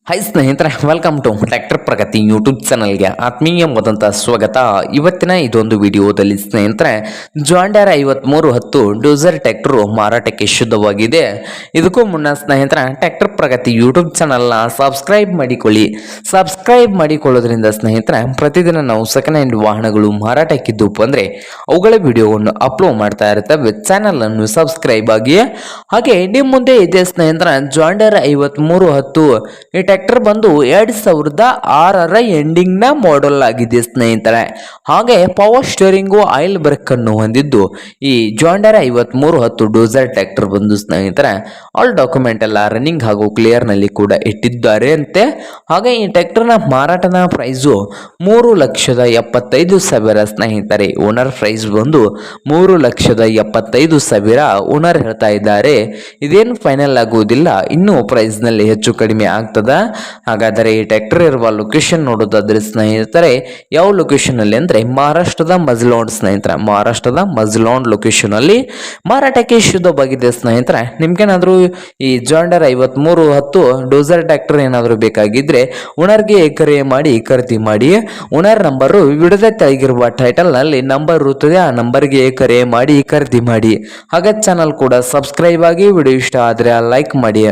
Hi ಸ್ನೇಹಿತರೆ, welcome to tractor Pragati YouTube ಚಾನಲ್ಗೆ ಆತ್ಮೀಯವಾದಂಥ ಸ್ವಾಗತ. ಇವತ್ತಿನ ಇದೊಂದು ವಿಡಿಯೋದಲ್ಲಿ ಸ್ನೇಹಿತರೆ ಜಾಂಡರ್ 5310 ಡೋಸರ್ ಟ್ರ್ಯಾಕ್ಟರ್ ಮಾರಾಟಕ್ಕೆ ಶುದ್ಧವಾಗಿದೆ. ಇದಕ್ಕೂ ಮುನ್ನ ಸ್ನೇಹಿತರೆ ಟ್ರ್ಯಾಕ್ಟರ್ ಪ್ರಗತಿ ಯೂಟ್ಯೂಬ್ ಚಾನಲ್ನ ಸಬ್ಸ್ಕ್ರೈಬ್ ಮಾಡಿಕೊಳ್ಳಿ. ಸಬ್ಸ್ಕ್ರೈಬ್ ಮಾಡಿಕೊಳ್ಳೋದ್ರಿಂದ ಸ್ನೇಹಿತರೆ ಪ್ರತಿದಿನ ನಾವು ಸೆಕೆಂಡ್ ಹ್ಯಾಂಡ್ ವಾಹನಗಳು ಮಾರಾಟಕ್ಕಿದ್ದು ಬಂದರೆ ಅವುಗಳ ವಿಡಿಯೋವನ್ನು ಅಪ್ಲೋಡ್ ಮಾಡ್ತಾ ಇರ್ತೇವೆ. ಚಾನಲನ್ನು ಸಬ್ಸ್ಕ್ರೈಬ್ ಆಗಿ. ಹಾಗೆ ನಿಮ್ಮ ಮುಂದೆ ಇದೆ ಸ್ನೇಹಿತರೆ ಜಾಂಡರ್ 5310 ಈ ಟ್ರ್ಯಾಕ್ಟರ್ ಬಂದು 2006ರ ಎಂಡಿಂಗ್ನ ಮಾಡೆಲ್ ಆಗಿದೆ ಸ್ನೇಹಿತರೆ. ಹಾಗೆ ಪವರ್ ಸ್ಟೇರಿಂಗು ಆಯಿಲ್ ಬ್ರೇಕ್ ಅನ್ನು ಹೊಂದಿದ್ದು ಈ ಜಾಂಡರ್ 5310 ಡೋಸರ್ ಟ್ರ್ಯಾಕ್ಟರ್ ಬಂದು ಸ್ನೇಹಿತರೆ ಆಲ್ ಡಾಕ್ಯುಮೆಂಟ್ ಎಲ್ಲ ರನ್ನಿಂಗ್ ಹಾಗೂ ಕ್ಲಿಯರ್ ನಲ್ಲಿ ಕೂಡ ಇಟ್ಟಿದ್ದಾರೆ ಅಂತೆ. ಹಾಗೆ ಈ ಟ್ರ್ಯಾಕ್ಟರ್ನ ಮಾರಾಟದ ಪ್ರೈಸು 3,75,000 ಸ್ನೇಹಿತರೆ. ಓನರ್ ಪ್ರೈಸ್ ಬಂದು 3,75,000 ಓನರ್ ಹೇಳ್ತಾ ಇದ್ದಾರೆ. ಇದೇನು ಫೈನಲ್ ಆಗುವುದಿಲ್ಲ, ಇನ್ನೂ ಪ್ರೈಸ್ ನಲ್ಲಿ ಹೆಚ್ಚು ಕಡಿಮೆ ಆಗ್ತದ. ಹಾಗಾದರೆ ಈ ಟ್ರ್ಯಾಕ್ಟರ್ ಇರುವ ಲೊಕೇಶನ್ ನೋಡೋದಾದ್ರೆ ಸ್ನೇಹಿತರೆ ಯಾವ ಲೊಕೇಶನ್ ಅಲ್ಲಿ ಅಂದ್ರೆ ಮಹಾರಾಷ್ಟ್ರದ ಮಜಲೋಂಡ್ ಸ್ನೇಹಿತರೆ. ಮಹಾರಾಷ್ಟ್ರದ ಮಜಲೋಂಡ್ ಲೊಕೇಶನ್ ಅಲ್ಲಿ ಮಾರಾಟಕ್ಕೆ ಶುದ್ಧವಾಗಿದೆ ಸ್ನೇಹಿತರೆ. ನಿಮ್ಗೇನಾದ್ರೂ ಈ ಜಾಂಡರ್ 5310 ಡೋಸರ್ ಟ್ರ್ಯಾಕ್ಟರ್ ಏನಾದರೂ ಬೇಕಾಗಿದ್ರೆ ಓನರ್ಗೆ ಕರೆ ಮಾಡಿ ಖರೀದಿ ಮಾಡಿ. ಓನರ್ ನಂಬರು ವಿಡಿಯೋದ ತೆಳಗಿರುವ ಟೈಟಲ್ ನಲ್ಲಿ ನಂಬರ್ ಇರುತ್ತದೆ, ಆ ನಂಬರ್ಗೆ ಕರೆ ಮಾಡಿ ಖರೀದಿ ಮಾಡಿ. ಹಾಗೆ ಚಾನಲ್ ಕೂಡ ಸಬ್ಸ್ಕ್ರೈಬ್ ಆಗಿ. ವಿಡಿಯೋ ಇಷ್ಟ ಆದ್ರೆ ಲೈಕ್ ಮಾಡಿ.